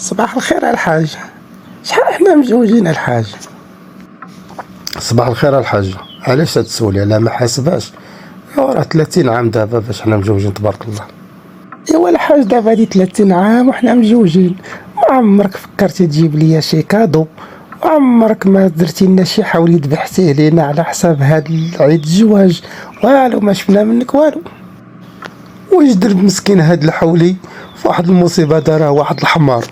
صباح الخير الحاج. شحال حنا مزوجين الحاج؟ صباح الخير الحاجة، علاش تسولي على ما حاسباش؟ ايوا راه 30 عام دابا باش حنا مزوجين تبارك الله. ايوا الحاج دابا هادي 30 عام وحنا مزوجين، ما عمرك فكرتي تجيب ليا شي كادو؟ وعمرك ما درتي لنا شي حوليت بحتيه لينا على حساب هاد عيد الزواج؟ والو ما شفنا منك والو. واش درت مسكين هاد الحولي؟ فواحد المصيبة دارها واحد الحمار.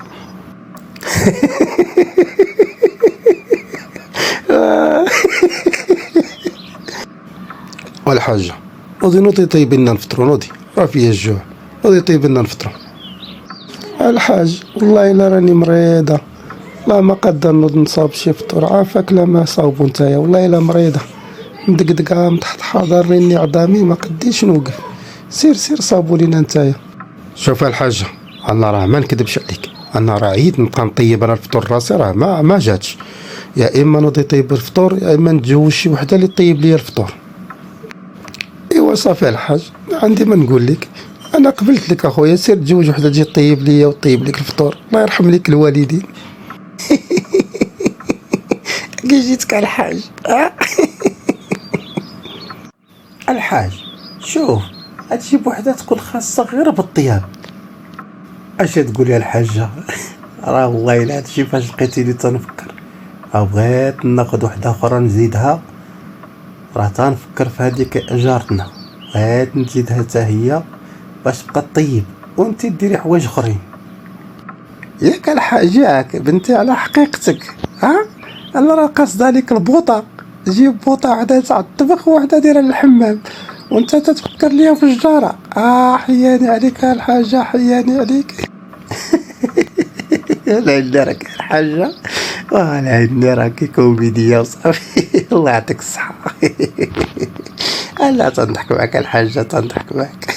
والحاجة نوضي طيب لنا نفطرو، نوضي راه فيا الجوع، نوضي طيب لنا نفطرو. الحاج والله الا راني مريضه، والله ما قادر نوض نصاوب شي فطور، عافاك لا ما صاوبو نتايا، والله الا مريضه مدقدقه من تحت حاضرني عظامي ما قديش نوقف. سير صاوبوا لينا نتايا. شوف الحاجة، انا راه ما نكذبش عليك، انا راه عييت نبقى نطيب انا الفطور راسي، راه ما جاتش. يا اما نوضي طيب الفطور يا اما نتزوج شي وحده اللي طيب لي الفطور. ايوا صافي الحاج، عندي ما نقول لك، انا قبلت لك اخويا، سير تزوج وحده تجي طيب ليا وطيب لك الفطور، الله يرحم لك الوالدين. كي جيتك الحاج. الحاج شوف، تجيب وحده تكون خاصة غير بالطياب. اش تقول يا الحاجة؟ راه والله الا هادشي فاش لقيتيني تنفكر، بغيت ناخد وحده اخرى نزيدها، راه تنفكر في هذيك جارتنا، بغيت نزيدها حتى هي باش تبقى طيب وانت ديري حوايج اخرين. ياك الحاج ياك بنتي على حقيقتك، ها انا راه قاصده عليك البوطه، جيب بوطه وحده تاع الطبخ وحده دايره للحمام، وانت تتفكر ليا في الجاره. حياني عليك الحاجه، حياني عليك. لا عندي راك الحاجة، ولا عندي راكي كوميديا وصافي. الله يعطيك الصحة. لا تنضحك معك الحاجة، تنضحك معك.